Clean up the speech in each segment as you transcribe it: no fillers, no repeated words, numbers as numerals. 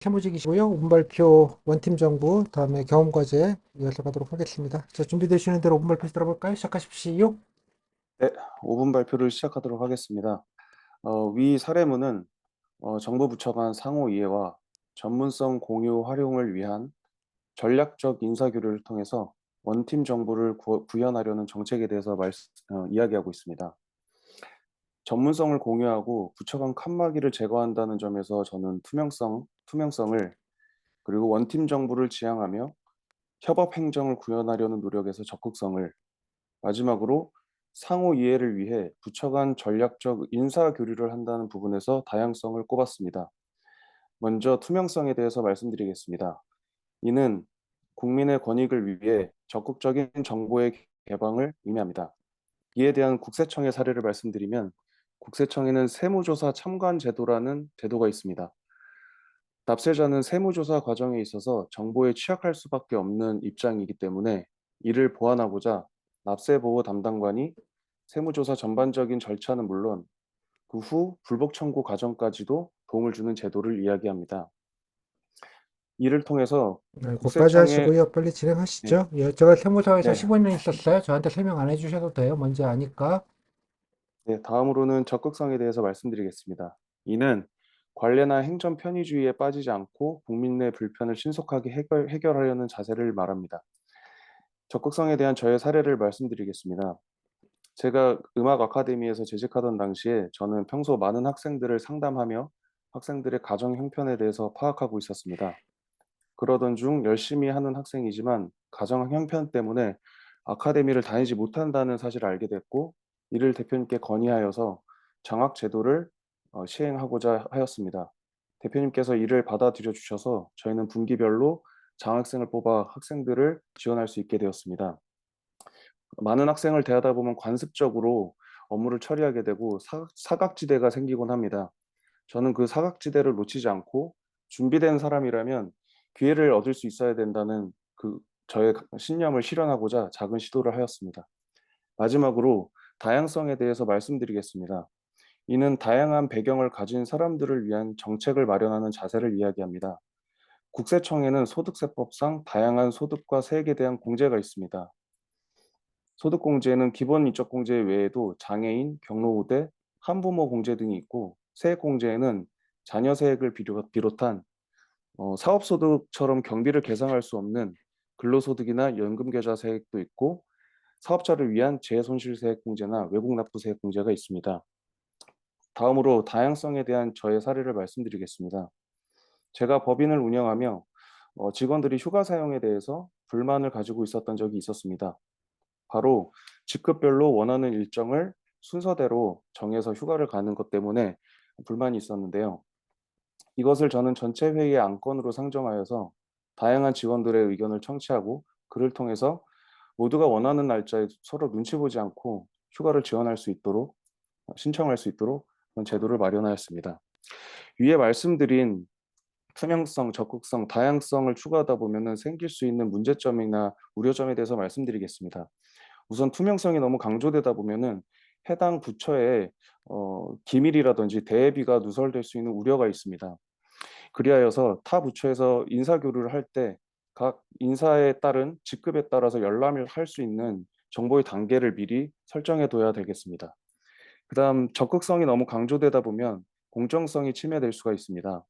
세무직이시고요. 운발표 원팀 정보, 다음에 경험과제 이어서 가도록 하겠습니다. 자, 준비되시는 대로 운발표 들어볼까요? 시작하십시오. 네, 5분 발표를 시작하도록 하겠습니다. 위 사례문은 정부 부처 간 상호 이해와 전문성 공유 활용을 위한 전략적 인사 교류를 통해서 원팀 정보를 구현하려는 정책에 대해서 이야기하고 있습니다. 전문성을 공유하고 부처 간 칸막이를 제거한다는 점에서 저는 투명성을 그리고 원팀 정보를 지향하며 협업 행정을 구현하려는 노력에서 적극성을 마지막으로 상호 이해를 위해 부처 간 전략적 인사 교류를 한다는 부분에서 다양성을 꼽았습니다. 먼저 투명성에 대해서 말씀드리겠습니다. 이는 국민의 권익을 위해 적극적인 정보의 개방을 의미합니다. 이에 대한 국세청의 사례를 말씀드리면 국세청에는 세무조사 참관 제도라는 제도가 있습니다. 납세자는 세무조사 과정에 있어서 정보에 취약할 수밖에 없는 입장이기 때문에 이를 보완하고자 납세보호 담당관이 세무조사 전반적인 절차는 물론 그 후 불복 청구 과정까지도 도움을 주는 제도를 이야기합니다. 이를 통해서 네, 거기까지 국세청의 하시고요. 빨리 네, 진행하시죠. 예, 제가 세무서에서 네, 15년 있었어요. 저한테 설명 안 해주셔도 돼요. 뭔지 아니까. 네, 다음으로는 적극성에 대해서 말씀드리겠습니다. 이는 관례나 행정 편의주의에 빠지지 않고 국민의 불편을 신속하게 해결하려는 자세를 말합니다. 적극성에 대한 저의 사례를 말씀드리겠습니다. 제가 음악 아카데미에서 재직하던 당시에 저는 평소 많은 학생들을 상담하며 학생들의 가정 형편에 대해서 파악하고 있었습니다. 그러던 중 열심히 하는 학생이지만 가정 형편 때문에 아카데미를 다니지 못한다는 사실을 알게 됐고 이를 대표님께 건의하여서 장학 제도를 시행하고자 하였습니다. 대표님께서 이를 받아들여 주셔서 저희는 분기별로 장학생을 뽑아 학생들을 지원할 수 있게 되었습니다. 많은 학생을 대하다 보면 관습적으로 업무를 처리하게 되고 사각지대가 생기곤 합니다. 저는 그 사각지대를 놓치지 않고 준비된 사람이라면 기회를 얻을 수 있어야 된다는 저의 신념을 실현하고자 작은 시도를 하였습니다. 마지막으로 다양성에 대해서 말씀드리겠습니다. 이는 다양한 배경을 가진 사람들을 위한 정책을 마련하는 자세를 이야기합니다. 국세청에는 소득세법상 다양한 소득과 세액에 대한 공제가 있습니다. 소득공제는 기본 인적공제 외에도 장애인, 경로우대, 한부모 공제 등이 있고 세액공제에는 자녀 세액을 비롯한 사업소득처럼 경비를 계상할 수 없는 근로소득이나 연금계좌 세액도 있고 사업자를 위한 재손실세액공제나 외국납부세액공제가 있습니다. 다음으로 다양성에 대한 저의 사례를 말씀드리겠습니다. 제가 법인을 운영하며 직원들이 휴가 사용에 대해서 불만을 가지고 있었던 적이 있었습니다. 바로 직급별로 원하는 일정을 순서대로 정해서 휴가를 가는 것 때문에 불만이 있었는데요. 이것을 저는 전체 회의의 안건으로 상정하여서 다양한 직원들의 의견을 청취하고 그를 통해서 모두가 원하는 날짜에 서로 눈치 보지 않고 휴가를 지원할 수 있도록 신청할 수 있도록 그런 제도를 마련하였습니다. 위에 말씀드린 투명성, 적극성, 다양성을 추구하다 보면은 생길 수 있는 문제점이나 우려점에 대해서 말씀드리겠습니다. 우선 투명성이 너무 강조되다 보면은 해당 부처의 기밀이라든지 대외비가 누설될 수 있는 우려가 있습니다. 그리하여서 타 부처에서 인사 교류를 할 때 각 인사에 따른 직급에 따라서 열람을 할 수 있는 정보의 단계를 미리 설정해 둬야 되겠습니다. 그다음 적극성이 너무 강조되다 보면 공정성이 침해될 수가 있습니다.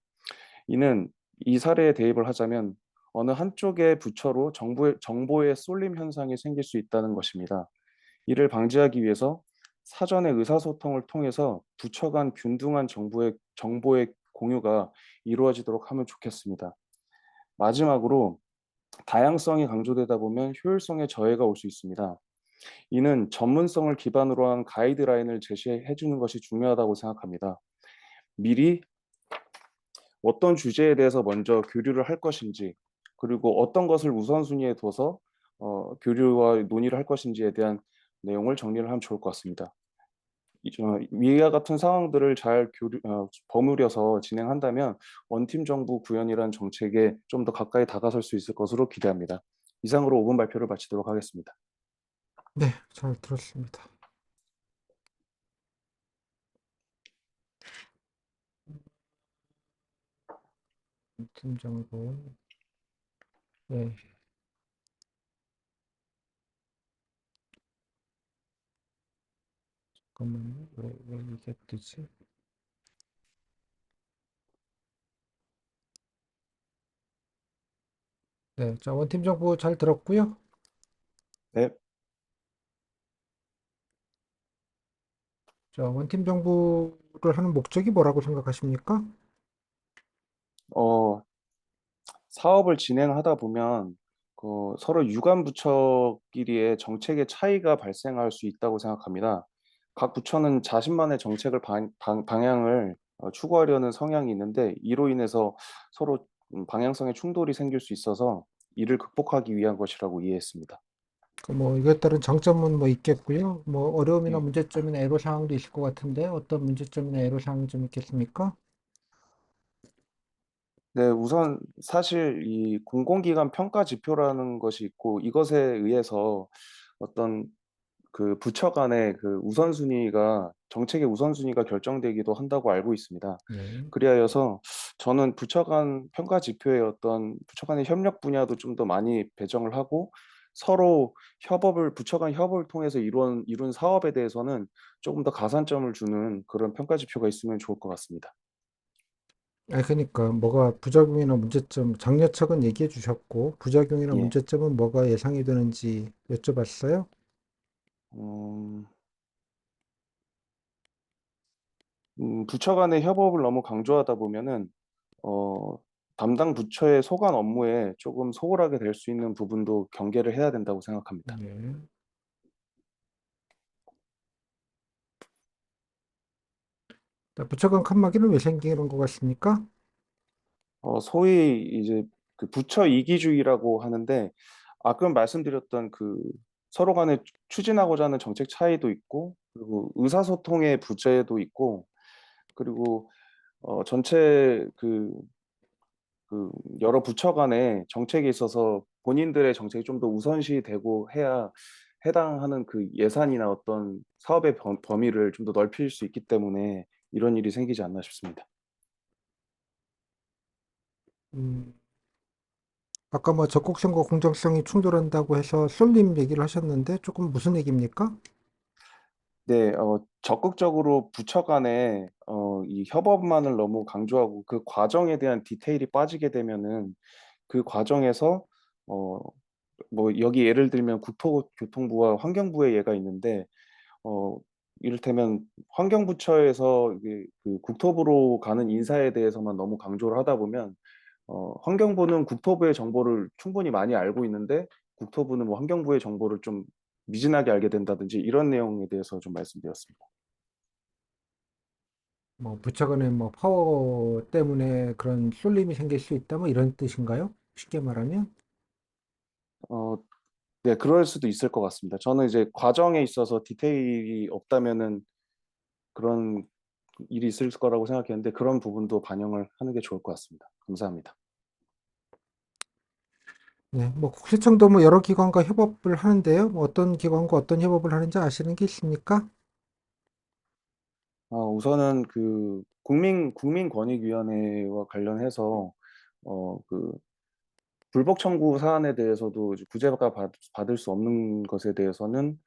이는 이 사례에 대입을 하자면 어느 한쪽의 부처로 정보의 쏠림 현상이 생길 수 있다는 것입니다. 이를 방지하기 위해서 사전에 의사소통을 통해서 부처 간 균등한 정보의 공유가 이루어지도록 하면 좋겠습니다. 마지막으로 다양성이 강조되다 보면 효율성에 저해가 올 수 있습니다. 이는 전문성을 기반으로 한 가이드라인을 제시해 주는 것이 중요하다고 생각합니다. 미리 어떤 주제에 대해서 먼저 교류를 할 것인지, 그리고 어떤 것을 우선순위에 둬서 교류와 논의를 할 것인지에 대한 내용을 정리를 하면 좋을 것 같습니다. 위와 같은 상황들을 잘 버무려서 진행한다면 원팀 정부 구현이라는 정책에 좀 더 가까이 다가설 수 있을 것으로 기대합니다. 이상으로 5분 발표를 마치도록 하겠습니다. 네, 잘 들었습니다. 팀장부. 네, 잠깐만요. 왜 이게 뜨지? 네, 자, 원팀 정보 잘 들었고요. 네. 자, 원팀 정보를 하는 목적이 뭐라고 생각하십니까? 어, 사업을 진행하다 보면 서로 유관 부처끼리의 정책의 차이가 발생할 수 있다고 생각합니다. 각 부처는 자신만의 정책을 방향을 추구하려는 성향이 있는데 이로 인해서 서로 방향성의 충돌이 생길 수 있어서 이를 극복하기 위한 것이라고 이해했습니다. 뭐 이거에 따른 장점은 뭐 있겠고요. 뭐 어려움이나 예. 문제점이나 애로사항도 있을 것 같은데 어떤 문제점이나 애로사항이 좀 있겠습니까? 네, 우선 사실 이 공공기관 평가 지표라는 것이 있고 이것에 의해서 어떤 그 부처 간의 그 우선순위가 정책의 우선순위가 결정되기도 한다고 알고 있습니다. 네. 그리하여서 저는 부처 간 평가 지표의 어떤 부처 간의 협력 분야도 좀 더 많이 배정을 하고 서로 부처 간 협업을 통해서 이룬 사업에 대해서는 조금 더 가산점을 주는 그런 평가 지표가 있으면 좋을 것 같습니다. 아, 그러니까 뭐가 부작용이나 문제점, 장려책은 얘기해 주셨고 부작용이나 예. 문제점은 뭐가 예상이 되는지 여쭤봤어요. 음, 부처 간의 협업을 너무 강조하다 보면은 어, 담당 부처의 소관 업무에 조금 소홀하게 될 수 있는 부분도 경계를 해야 된다고 생각합니다. 네. 자, 부처 간 칸막이는 왜 생기는 것 같습니까? 소위 이제 그 부처 이기주의라고 하는데 아까 말씀드렸던 그 서로 간에 추진하고자 하는 정책 차이도 있고 그리고 의사소통의 부재도 있고 그리고 전체 그 여러 부처 간의 정책에 있어서 본인들의 정책이 좀 더 우선시 되고 해야 해당하는 그 예산이나 어떤 사업의 범위를 좀 더 넓힐 수 있기 때문에 이런 일이 생기지 않나 싶습니다. 음, 아까 뭐 적극성과 공정성이 충돌한다고 해서 쏠림 얘기를 하셨는데 조금 무슨 얘기입니까? 네, 적극적으로 부처 간에 이 협업만을 너무 강조하고 그 과정에 대한 디테일이 빠지게 되면은 그 과정에서 어, 뭐 여기 예를 들면 국토교통부와 환경부의 예가 있는데 어, 이를테면 환경부처에서 이게 그 국토부로 가는 인사에 대해서만 너무 강조를 하다 보면 환경부는 국토부의 정보를 충분히 많이 알고 있는데 국토부는 뭐 환경부의 정보를 좀 미진하게 알게 된다든지 이런 내용에 대해서 좀 말씀드렸습니다. 뭐 부처 간의 뭐 파워 때문에 그런 쏠림이 생길 수 있다 뭐 이런 뜻인가요? 쉽게 말하면? 어, 네, 그럴 수도 있을 것 같습니다. 저는 이제 과정에 있어서 디테일이 없다면은 그런 일이 있을 거라고 생각했는데 그런 부분도 반영을 하는 게 좋을 것 같습니다. 감사합니다. 네, 뭐 국세청도 뭐 여러 기관과 협업을 하는데요. 뭐 어떤 기관과 어떤 협업을 하는지 아시는 게 있습니까? 우선은 그 국민권익위원회와 관련해서 그 불복 청구 사안에 대해서도 이제 구제가 받을 수 없는 것에 대해서는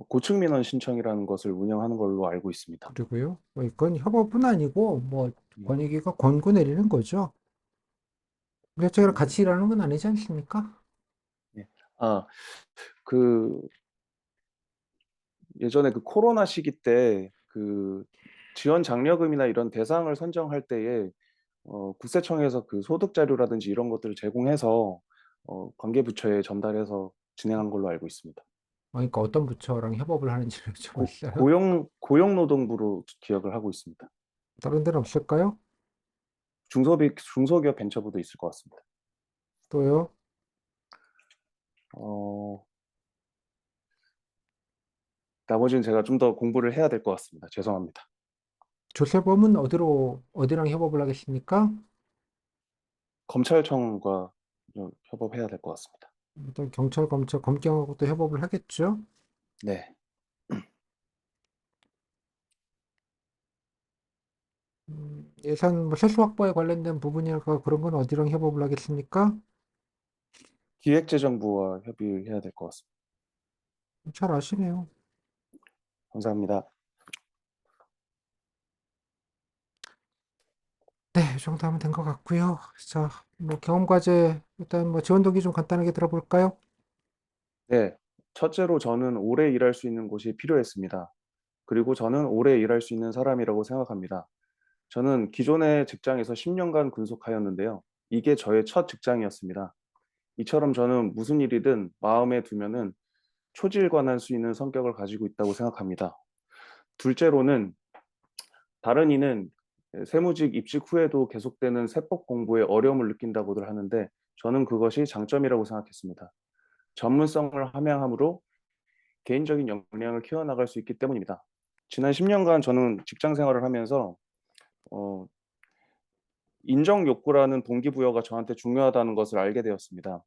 고층 민원 신청이라는 것을 운영하는 걸로 알고 있습니다. 그리고요. 뭐 이건 협업은 아니고 뭐 예. 권익위가 권고 내리는 거죠. 국세청이랑 어, 같이 일하는 건 아니지 않습니까? 예. 아, 그 예전에 그 코로나 시기 때 그 지원 장려금이나 이런 대상을 선정할 때에 국세청에서 그 소득 자료라든지 이런 것들을 제공해서 관계 부처에 전달해서 진행한 걸로 알고 있습니다. 그러니까 어떤 부처랑 협업을 하는지를 여쭤봤어요. 고용노동부로 기억을 하고 있습니다. 다른 데는 없을까요? 중소기업 벤처부도 있을 것 같습니다. 또요. 어, 나머지는 제가 좀 더 공부를 해야 될 것 같습니다. 죄송합니다. 조세범은 어디랑 협업을 하겠습니까? 검찰청과 협업해야 될 것 같습니다. 일단 경찰, 검찰, 검경하고 또 협업을 하겠죠. 네. 예산 뭐 세수 확보에 관련된 부분이랄까 그런 건 어디랑 협업을 하겠습니까? 기획재정부와 협의해야 될 것 같습니다. 잘 아시네요. 감사합니다. 네, 이 정도 하면 된 것 같고요. 자, 뭐 경험 과제 일단 뭐 지원 동기 좀 간단하게 들어볼까요? 네, 첫째로 저는 오래 일할 수 있는 곳이 필요했습니다. 그리고 저는 오래 일할 수 있는 사람이라고 생각합니다. 저는 기존의 직장에서 10년간 근속하였는데요. 이게 저의 첫 직장이었습니다. 이처럼 저는 무슨 일이든 마음에 두면은 초지일관할 수 있는 성격을 가지고 있다고 생각합니다. 둘째로는 다른 이는 세무직 입직 후에도 계속되는 세법 공부에 어려움을 느낀다고들 하는데 저는 그것이 장점이라고 생각했습니다. 전문성을 함양함으로 개인적인 역량을 키워나갈 수 있기 때문입니다. 지난 10년간 저는 직장 생활을 하면서 어, 인정 욕구라는 동기부여가 저한테 중요하다는 것을 알게 되었습니다.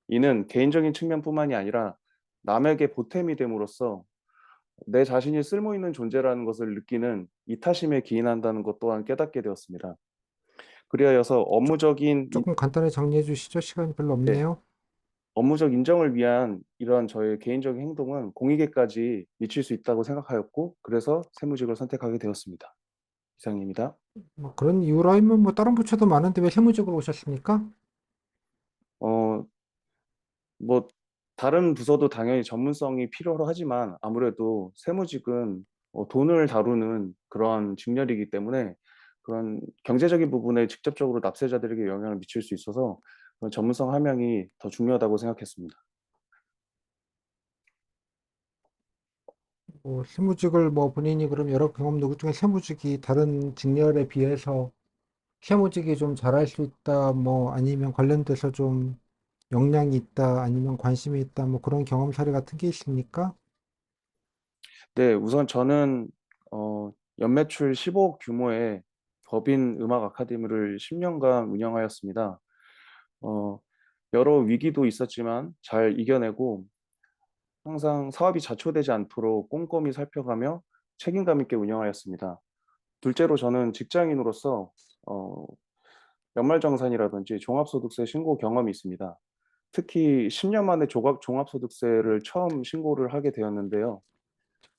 이는 개인적인 측면뿐만이 아니라 남에게 보탬이 됨으로써 내 자신이 쓸모 있는 존재라는 것을 느끼는 이타심에 기인한다는 것 또한 깨닫게 되었습니다. 그리하여서 조금 간단히 정리해 주시죠. 시간이 별로 네, 없네요. 업무적 인정을 위한 이러한 저의 개인적인 행동은 공익에까지 미칠 수 있다고 생각하였고, 그래서 세무직을 선택하게 되었습니다. 이상입니다. 뭐 그런 이유라면 뭐 다른 부처도 많은데 왜 세무직으로 오셨습니까? 어, 뭐 다른 부서도 당연히 전문성이 필요로 하지만 아무래도 세무직은 돈을 다루는 그런 직렬이기 때문에 그런 경제적인 부분에 직접적으로 납세자들에게 영향을 미칠 수 있어서 그런 전문성 함양이 더 중요하다고 생각했습니다. 뭐 세무직을 뭐 본인이 그럼 여러 경험 누구 중에 세무직이 다른 직렬에 비해서 세무직이 좀 잘할 수 있다, 뭐 아니면 관련돼서 좀 역량이 있다, 아니면 관심이 있다, 뭐 그런 경험 사례 같은 게 있습니까? 네, 우선 저는 연매출 15억 규모의 법인 음악 아카데미를 10년간 운영하였습니다. 어, 여러 위기도 있었지만 잘 이겨내고 항상 사업이 자초되지 않도록 꼼꼼히 살펴가며 책임감 있게 운영하였습니다. 둘째로 저는 직장인으로서 어, 연말정산이라든지 종합소득세 신고 경험이 있습니다. 특히 10년 만에 종합소득세를 처음 신고를 하게 되었는데요.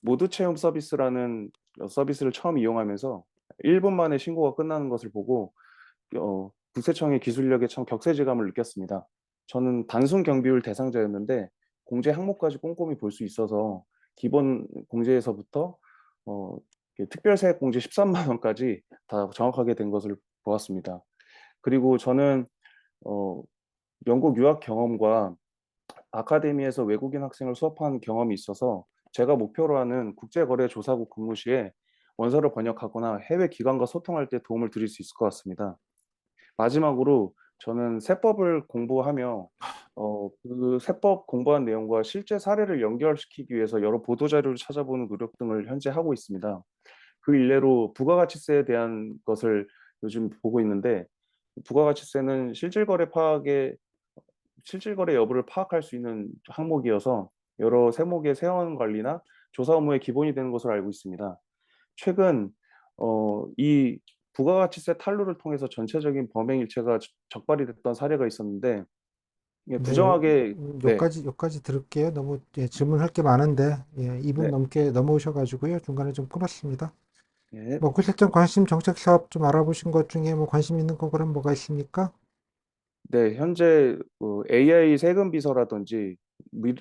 모두 체험 서비스라는 서비스를 처음 이용하면서 1분 만에 신고가 끝나는 것을 보고 국세청의 기술력에 참 격세지감을 느꼈습니다. 저는 단순 경비율 대상자였는데 공제 항목까지 꼼꼼히 볼 수 있어서 기본 공제에서부터 어, 특별세액 공제 13만 원까지 다 정확하게 된 것을 보았습니다. 그리고 저는 어, 영국 유학 경험과 아카데미에서 외국인 학생을 수업한 경험이 있어서 제가 목표로 하는 국제거래조사국 근무 시에 원서를 번역하거나 해외 기관과 소통할 때 도움을 드릴 수 있을 것 같습니다. 마지막으로 저는 세법을 공부하며 그 세법 공부한 내용과 실제 사례를 연결시키기 위해서 여러 보도 자료를 찾아보는 노력 등을 현재 하고 있습니다. 그 일례로 부가가치세에 대한 것을 요즘 보고 있는데 부가가치세는 실질거래 여부를 파악할 수 있는 항목이어서 여러 세목의 세원 관리나 조사 업무의 기본이 되는 것으로 알고 있습니다. 최근 이 부가가치세 탄로를 통해서 전체적인 범행 일체가 적발이 됐던 사례가 있었는데 이게 네, 부정하게 네, 여기까지 들을게요. 너무 예, 질문할 게 많은데 예, 2분 네, 넘게 넘어오셔가지고요. 중간에 좀 끊었습니다. 네, 뭐 구실장 관심 정책 사업 좀 알아보신 것 중에 뭐 관심 있는 거 그럼 뭐가 있습니까? 네, 현재 AI 세금 비서라든지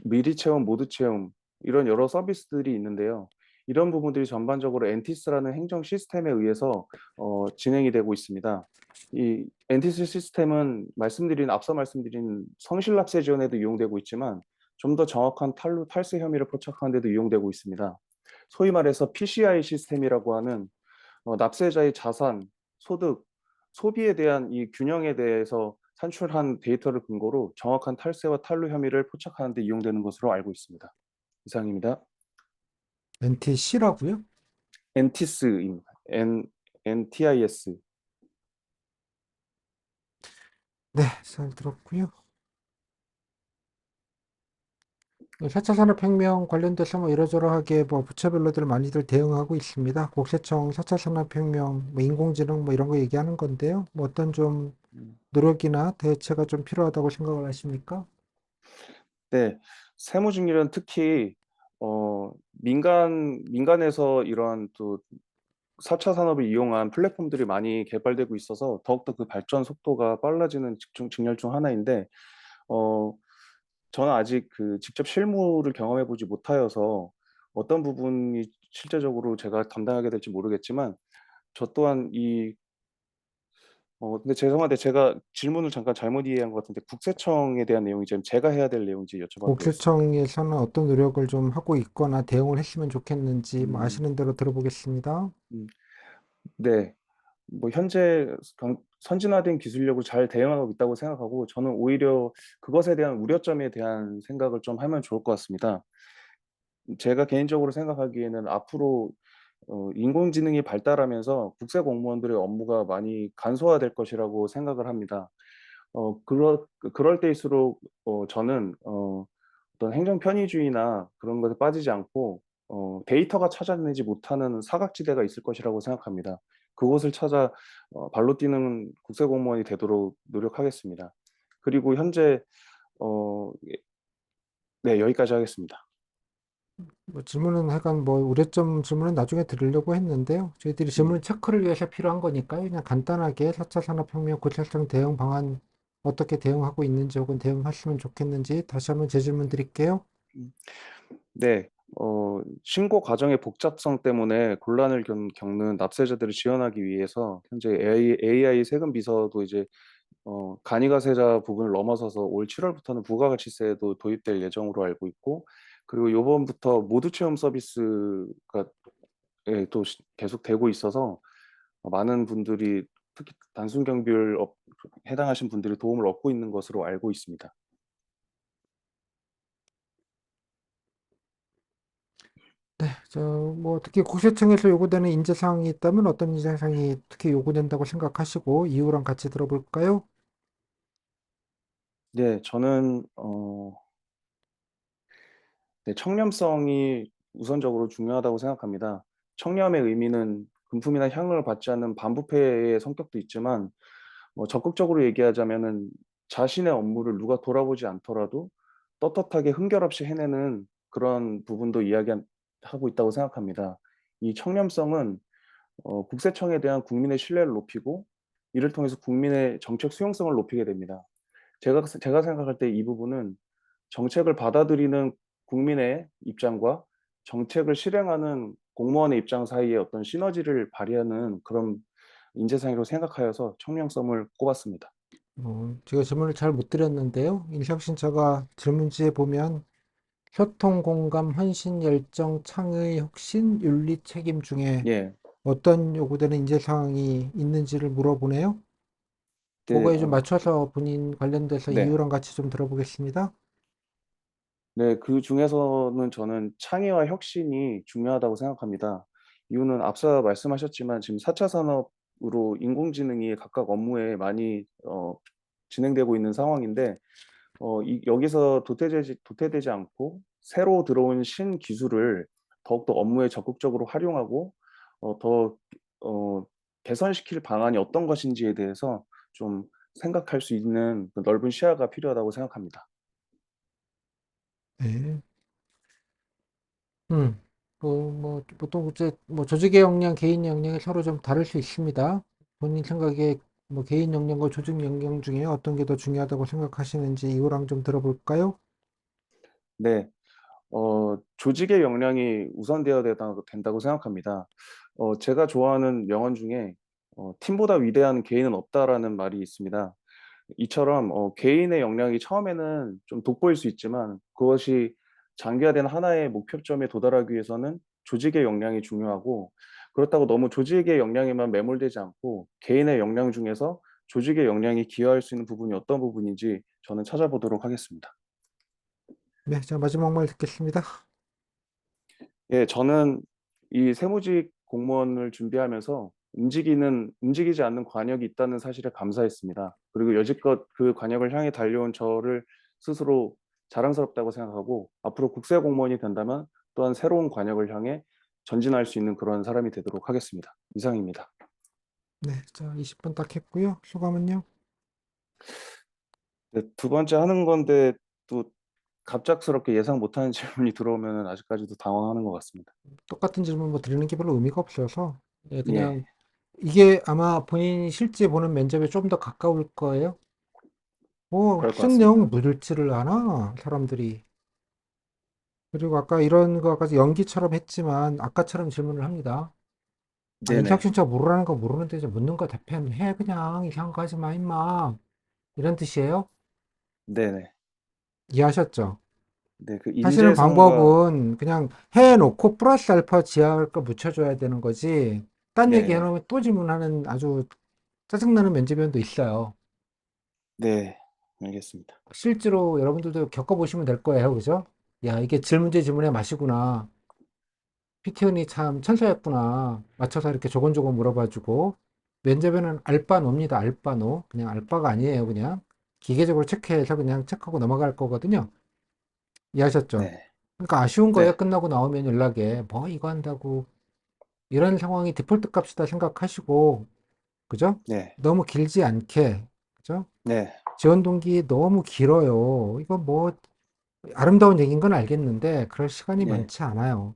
미리 채움, 모두 채움 이런 여러 서비스들이 있는데요. 이런 부분들이 전반적으로 엔티스라는 행정 시스템에 의해서 진행이 되고 있습니다. 이 엔티스 시스템은 앞서 말씀드린 성실납세 지원에도 이용되고 있지만 좀 더 정확한 탈세 혐의를 포착하는 데도 이용되고 있습니다. 소위 말해서 PCI 시스템이라고 하는 납세자의 자산, 소득, 소비에 대한 이 균형에 대해서 산출한 데이터를 근거로 정확한 탈세와 탈루 혐의를 포착하는 데 이용되는 것으로 알고 있습니다. 이상입니다. NTC라고요? 엔티스입니다. NTIS. 네, 잘 들었고요. 4차 산업혁명 관련돼서 뭐 이러저러하게 뭐 부처별로들 많이들 대응하고 있습니다. 국세청 4차 산업혁명, 뭐 인공지능 뭐 이런 거 얘기하는 건데요. 뭐 어떤 좀 음. 노력이나 대체가 좀 필요하다고 생각을 하십니까? 네. 세무직률은 특히 민간에서 이런 또 4차 산업을 이용한 플랫폼들이 많이 개발되고 있어서 더욱더 그 발전 속도가 빨라지는 직렬 중 하나인데 어 저는 아직 그 직접 실무를 경험해 보지 못하여서 어떤 부분이 실제적으로 제가 담당하게 될지 모르겠지만 저 또한 근데 죄송한데 제가 질문을 잠깐 잘못 이해한 것 같은데 국세청에 대한 내용이 지금 제가 해야 될 내용인지 여쭤봐도 되겠습니까? 국세청에서는 어떤 노력을 좀 하고 있거나 대응을 했으면 좋겠는지 뭐 음. 아시는 대로 들어보겠습니다. 음. 네. 뭐 현재 선진화된 기술력으로 잘 대응하고 있다고 생각하고 저는 오히려 그것에 대한 우려점에 대한 생각을 좀 하면 좋을 것 같습니다. 제가 개인적으로 생각하기에는 앞으로 인공지능이 발달하면서 국세 공무원들의 업무가 많이 간소화될 것이라고 생각을 합니다. 그럴 때일수록 저는 어떤 행정 편의주의나 그런 것에 빠지지 않고 데이터가 찾아내지 못하는 사각지대가 있을 것이라고 생각합니다. 그곳을 찾아 발로 뛰는 국세 공무원이 되도록 노력하겠습니다. 그리고 현재 예 네 여기까지 하겠습니다. 뭐 질문은 하여간 뭐 우려점 질문은 나중에 드리려고 했는데요. 저희들이 네. 질문 체크를 위해서 필요한 거니까요. 그냥 간단하게 4차 산업혁명 구체성 대응 방안 어떻게 대응하고 있는지 혹은 대응하시면 좋겠는지 다시 한번 재질문 드릴게요. 음. 네. 신고 과정의 복잡성 때문에 곤란을 겪는 납세자들을 지원하기 위해서 현재 AI 세금 비서도 이제 간이가세자 부분을 넘어서서 올 7 월부터는 부가가치세도 도입될 예정으로 알고 있고 그리고 요번부터 모두 체험 서비스가 예 또 계속되고 있어서 많은 분들이 특히 단순 경비율 해당하신 분들이 도움을 얻고 있는 것으로 알고 있습니다. 네, 뭐 특히 국세청에서 요구되는 인재사항이 있다면 어떤 인재사항이 특히 요구된다고 생각하시고 이유랑 같이 들어볼까요? 네. 저는 네 청렴성이 우선적으로 중요하다고 생각합니다. 청렴의 의미는 금품이나 향응을 받지 않는 반부패의 성격도 있지만 적극적으로 얘기하자면은 자신의 업무를 누가 돌아보지 않더라도 떳떳하게 흠결 없이 해내는 그런 부분도 하고 있다고 생각합니다. 이 청렴성은 국세청에 대한 국민의 신뢰를 높이고 이를 통해서 국민의 정책 수용성을 높이게 됩니다. 제가 생각할 때 이 부분은 정책을 받아들이는 국민의 입장과 정책을 실행하는 공무원의 입장 사이에 어떤 시너지를 발휘하는 그런 인재상이라고 생각하여서 청렴성을 꼽았습니다. 제가 질문을 잘 못 드렸는데요. 인사혁신처가 질문지에 보면 소통, 공감, 헌신, 열정, 창의, 혁신, 윤리, 책임 중에 예. 어떤 요구되는 인재사항이 있는지를 물어보네요. 네. 그거에 좀 맞춰서 본인 관련돼서 네. 이유랑 같이 좀 들어보겠습니다. 네. 그중에서는 저는 창의와 혁신이 중요하다고 생각합니다. 이유는 앞서 말씀하셨지만 지금 4차 산업으로 인공지능이 각각 업무에 많이 진행되고 있는 상황인데 여기서 도태되지 않고 새로 들어온 신기술을 더욱더 업무에 적극적으로 활용하고 더 개선시킬 방안이 어떤 것인지에 대해서 좀 생각할 수 있는 그 넓은 시야가 필요하다고 생각합니다. 네. 음, 뭐, 보통 이제 뭐 조직의 역량, 개인 역량이 서로 좀 다를 수 있습니다. 본인 생각에 뭐 개인 역량과 조직 역량 중에 어떤 게 더 중요하다고 생각하시는지 이유랑 좀 들어볼까요? 네. 조직의 역량이 우선되어야 된다고 생각합니다. 제가 좋아하는 명언 중에 "팀보다 위대한 개인은 없다."라는 말이 있습니다. 이처럼 개인의 역량이 처음에는 좀 돋보일 수 있지만 그것이 장기화된 하나의 목표점에 도달하기 위해서는 조직의 역량이 중요하고 그렇다고 너무 조직의 역량에만 매몰되지 않고 개인의 역량 중에서 조직의 역량이 기여할 수 있는 부분이 어떤 부분인지 저는 찾아보도록 하겠습니다. 네, 자, 마지막 말 듣겠습니다. 예, 저는 이 세무직 공무원을 준비하면서 움직이지 않는 관역이 있다는 사실에 감사했습니다. 그리고 여지껏 그 관역을 향해 달려온 저를 스스로 자랑스럽다고 생각하고 앞으로 국세 공무원이 된다면 또한 새로운 관역을 향해 전진할 수 있는 그런 사람이 되도록 하겠습니다. 이상입니다. 네, 자, 20분 딱 했고요. 소감은요? 네, 두 번째 하는 건데 또 갑작스럽게 예상 못하는 질문이 들어오면 아직까지도 당황하는 것 같습니다. 똑같은 질문 뭐 드리는 게 별로 의미가 없어서, 예, 예, 그냥 이게 아마 본인이 실제 보는 면접에 좀 더 가까울 거예요. 뭐, 그럴 것 쓴 같습니다. 내용 물지를 않아, 사람들이. 그리고 아까 이런 거까지 연기처럼 했지만, 아까처럼 질문을 합니다. 아, 인기 네네, 학생차 모르라는 거 모르는데 이제 묻는 거 답변 해, 그냥. 이상한 거 하지 마, 임마. 이런 뜻이에요? 네네. 이해하셨죠? 네, 그 하시는 인재상과 방법은 그냥 해놓고 플러스 알파 지하할 거 묻혀줘야 되는 거지. 딴 얘기 네네, 해놓으면 또 질문하는 아주 짜증나는 면접위원도 있어요. 네, 알겠습니다. 실제로 여러분들도 겪어보시면 될 거예요. 그죠? 야, 이게 질문제 질문의 맛이구나. 피티원이 참 천사였구나. 맞춰서 이렇게 조곤조곤 물어봐주고. 면접에는 알바노입니다. 알바노. 그냥 알바가 아니에요. 그냥 기계적으로 체크해서 그냥 체크하고 넘어갈 거거든요. 이해하셨죠? 네, 그러니까 아쉬운 거예요. 네, 끝나고 나오면 연락에. 뭐 이거 한다고. 이런 상황이 디폴트 값이다 생각하시고, 그죠? 네, 너무 길지 않게, 그죠? 네, 지원 동기 너무 길어요. 이거 뭐 아름다운 얘기인 건 알겠는데 그럴 시간이 네, 많지 않아요.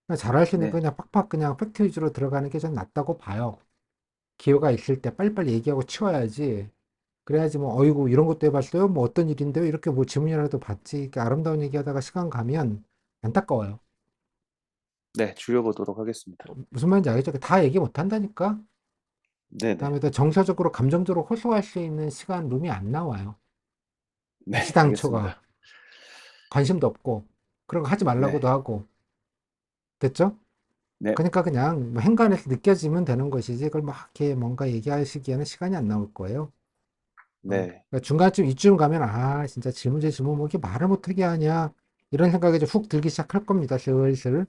그냥 잘할 수 있는 거 네, 그냥 팍팍 그냥 팩트 위주로 들어가는 게 좀 낫다고 봐요. 기회가 있을 때 빨리빨리 얘기하고 치워야지. 그래야지 뭐 어이구 이런 것도 해봤어요? 뭐 어떤 일인데요? 이렇게 뭐 질문이라도 받지. 이렇게 아름다운 얘기하다가 시간 가면 안타까워요. 네, 줄여보도록 하겠습니다. 무슨 말인지 알겠죠? 다 얘기 못 한다니까? 네네, 그다음에 또 정서적으로 감정적으로 호소할 수 있는 시간 룸이 안 나와요. 네, 애시당초가 알겠습니다. 관심도 없고 그런 거 하지 네, 말라고도 하고 됐죠? 네, 그러니까 그냥 뭐 행간에서 느껴지면 되는 것이지 그걸 막 이렇게 뭔가 얘기하시기에는 시간이 안 나올 거예요. 네, 그러니까 중간쯤 이쯤 가면 아 진짜 질문제 질문 뭐 이렇게 말을 못하게 하냐 이런 생각이 좀 훅 들기 시작할 겁니다. 슬슬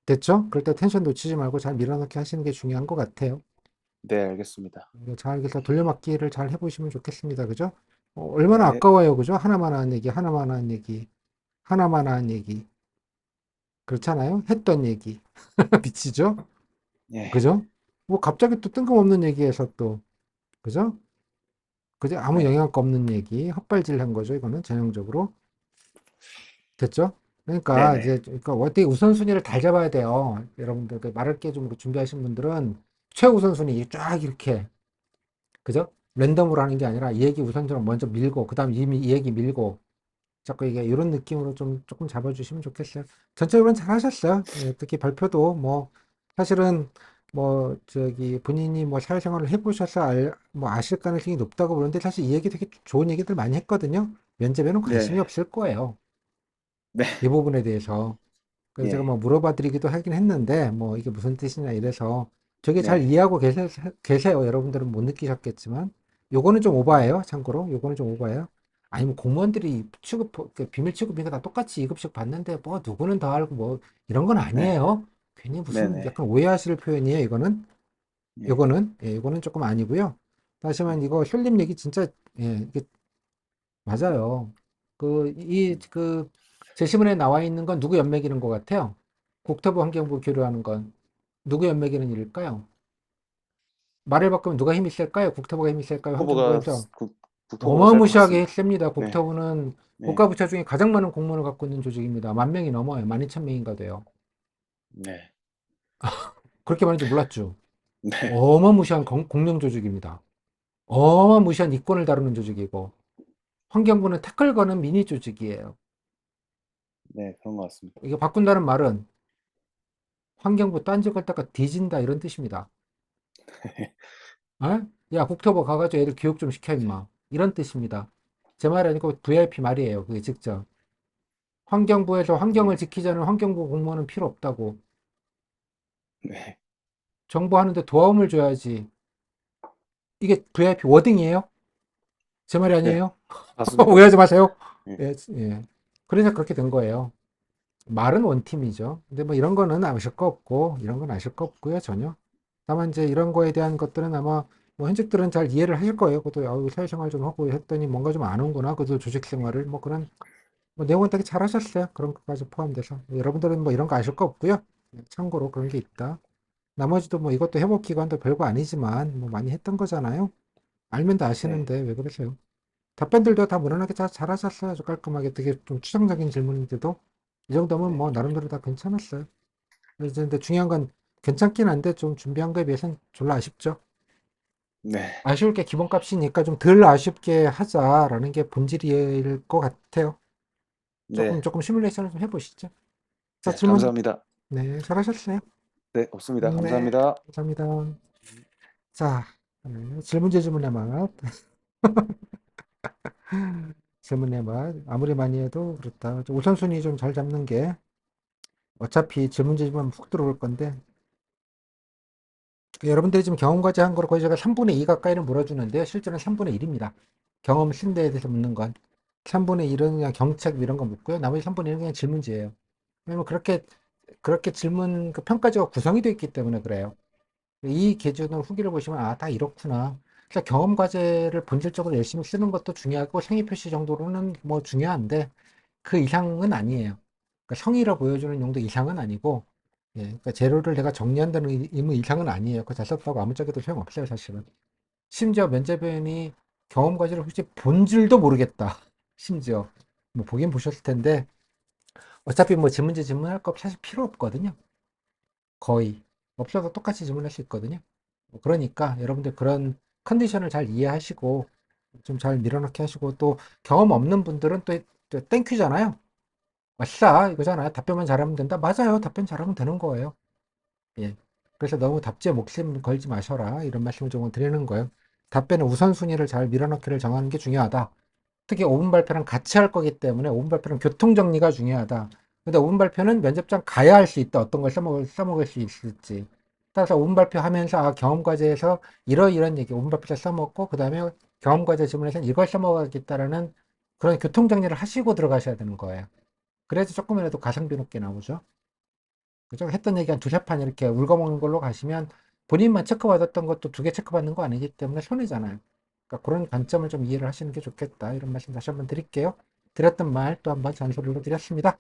됐죠? 그럴 때 텐션 놓치지 말고 잘 밀어넣기 하시는 게 중요한 것 같아요. 네, 알겠습니다. 잘 그래서 돌려막기를 잘 해보시면 좋겠습니다. 그죠? 얼마나 네, 아까워요. 그죠? 하나만 하는 얘기, 하나만 하는 얘기, 하나만 하는 얘기. 그렇잖아요? 했던 얘기. 미치죠? 네, 그죠? 뭐 갑자기 또 뜬금없는 얘기해서 또, 그죠? 그죠? 아무 네, 영향가 없는 얘기, 헛발질 한 거죠. 이거는 전형적으로. 됐죠? 네, 그러니까 네, 이제 그러니까 어떻게 우선순위를 잘 잡아야 돼요. 여러분들 그 말할 게 좀 준비하신 분들은 최우선순위 쫙 이렇게 그죠? 랜덤으로 하는 게 아니라 이 얘기 우선적으로 먼저 밀고 그다음 이 얘기 밀고 자꾸 이게 이런 느낌으로 좀 조금 잡아주시면 좋겠어요. 전체적으로 잘 하셨어요. 예, 특히 발표도 뭐 사실은 뭐 저기 본인이 뭐 사회생활을 해보셔서 뭐 아실 가능성이 높다고 보는데 사실 이 얘기 되게 좋은 얘기들 많이 했거든요. 면접에는 관심이 네, 없을 거예요. 네, 이 부분에 대해서. 그래서 제가 예, 뭐 물어봐 드리기도 하긴 했는데 뭐 이게 무슨 뜻이냐 이래서 되게 잘 네, 이해하고 계세요. 여러분들은 못 느끼셨겠지만 요거는 좀 오바예요. 참고로 요거는 좀 오바예요. 아니 뭐 공무원들이 취급 그 비밀 취급인가 다 똑같이 2급씩 받는데 뭐 누구는 더 알고 뭐 이런 건 네, 아니에요. 괜히 네, 무슨 네, 약간 오해하실 표현이에요. 이거는 예, 요거는 예, 요거는 조금 아니고요. 다시만 이거 솔님 얘기 진짜 예, 이게 맞아요. 그 제시문에 나와 있는 건 누구 연맥이는 것 같아요? 국토부 환경부 교류하는 건 누구 연맥이는 일일까요? 말을 바꾸면 누가 힘이 셀까요? 국토부가 힘이 셀까요? 후보가 환경부에서 국토부가 셀 것 어마무시하게 같습니다. 셉니다. 네, 국토부는 네, 국가부처 중에 가장 많은 공무원을 갖고 있는 조직입니다. 10,000명이 넘어요. 12,000명인가 돼요. 네, 그렇게 많은지 몰랐죠? 네, 어마무시한 공룡 조직입니다. 어마무시한 이권을 다루는 조직이고 환경부는 태클 거는 미니 조직이에요. 네, 그런 것 같습니다. 이게 바꾼다는 말은 환경부 딴지 걸다가 뒤진다 이런 뜻입니다. 어? 야 국토부 가가지고 애들 교육 좀 시켜 임마 이런 뜻입니다. 제 말이 아니고 VIP 말이에요. 그게 직접 환경부에서 환경을 네, 지키자는 환경부 공무원은 필요 없다고 네, 정보하는데 도움을 줘야지. 이게 VIP 워딩이에요? 제 말이 네, 아니에요? 맞습니다. 오해하지 마세요. 예, 예, 예. 그래서 그렇게 된 거예요. 말은 원팀이죠. 근데 뭐 이런 거는 아실 거 없고 이런 건 아실 거 없고요 전혀. 다만 이제 이런 거에 대한 것들은 아마 뭐 현직들은 잘 이해를 하실 거예요. 그것도 아우, 사회생활 좀 하고 했더니 뭔가 좀 안 오는구나. 그래도 조직 생활을 뭐 그런 뭐 내용은 되게 잘 하셨어요. 그런 것까지 포함돼서. 여러분들은 뭐 이런 거 아실 거 없고요. 참고로 그런 게 있다. 나머지도 뭐 이것도 회복 기간도 별거 아니지만 뭐 많이 했던 거잖아요. 알면 다 네. 아시는데 왜 그러세요? 답변들도 다 무난하게 잘 하셨어요. 아주 깔끔하게 되게 좀 추상적인 질문인데도 이 정도면 네. 뭐 나름대로 다 괜찮았어요. 이제 근데 중요한 건 괜찮긴 한데 좀 준비한 거에 비해서는 졸라 아쉽죠. 네. 아쉬울 게 기본값이니까 좀 덜 아쉽게 하자라는 게 본질일 것 같아요. 네. 조금 시뮬레이션을 좀 해보시죠. 자, 네. 질문. 감사합니다. 네, 잘하셨어요. 네. 없습니다. 네, 감사합니다. 감사합니다. 자, 질문제 질문의 맛. 질문의 맛. 아무리 많이 해도 그렇다. 우선순위 좀 잘 잡는 게 어차피 질문제 질문 훅 들어올 건데 여러분들이 지금 경험까지 한 거로 거의 제가 3분의 2 가까이는 물어주는데요. 실제로는 3분의 1입니다. 경험 쓴 데에 대해서 묻는 건. 3분의 1은 그냥 경책 이런 거 묻고요. 나머지 3분의 1은 그냥 질문지예요. 왜냐면 그렇게 질문 그 평가지가 구성이 되어 있기 때문에 그래요. 이 기준으로 후기를 보시면 아, 다 이렇구나. 그래서 경험 과제를 본질적으로 열심히 쓰는 것도 중요하고 성의 표시 정도로는 뭐 중요한데 그 이상은 아니에요. 그러니까 성의를 보여주는 용도 이상은 아니고, 예, 그러니까 재료를 내가 정리한다는 의무 이상은 아니에요. 그거 잘 썼다고 아무짝에도 소용없어요, 사실은. 심지어 면접위원이 경험 과제를 혹시 본질도 모르겠다. 심지어 뭐 보긴 보셨을 텐데 어차피 뭐 질문제 질문할 거 사실 필요 없거든요. 거의 없어도 똑같이 질문할 수 있거든요. 그러니까 여러분들 그런 컨디션을 잘 이해하시고 좀 잘 밀어넣게 하시고 또 경험 없는 분들은 또 땡큐잖아요. 아싸 이거잖아요. 답변만 잘하면 된다. 맞아요. 답변 잘하면 되는 거예요. 예. 그래서 너무 답지에 목숨 걸지 마셔라. 이런 말씀을 좀 드리는 거예요. 답변의 우선순위를 잘 밀어넣기를 정하는 게 중요하다. 특히 5분 발표랑 같이 할 거기 때문에 5분 발표는 교통 정리가 중요하다. 근데 5분 발표는 면접장 가야 할 수 있다. 어떤 걸 써먹을 수 있을지. 따라서 5분 발표하면서 아, 경험 과제에서 이러이런 얘기 5분 발표 때 써먹고 그 다음에 경험 과제 질문에서는 이걸 써먹어야겠다라는 그런 교통 정리를 하시고 들어가셔야 되는 거예요. 그래야지 조금이라도 가성비 높게 나오죠. 그죠? 했던 얘기 한 두세 판 이렇게 울거먹는 걸로 가시면 본인만 체크받았던 것도 두 개 체크받는 거 아니기 때문에 손해잖아요. 그러니까 그런 관점을 좀 이해를 하시는 게 좋겠다. 이런 말씀 다시 한번 드릴게요. 드렸던 말 또 한번 잔소리로 드렸습니다.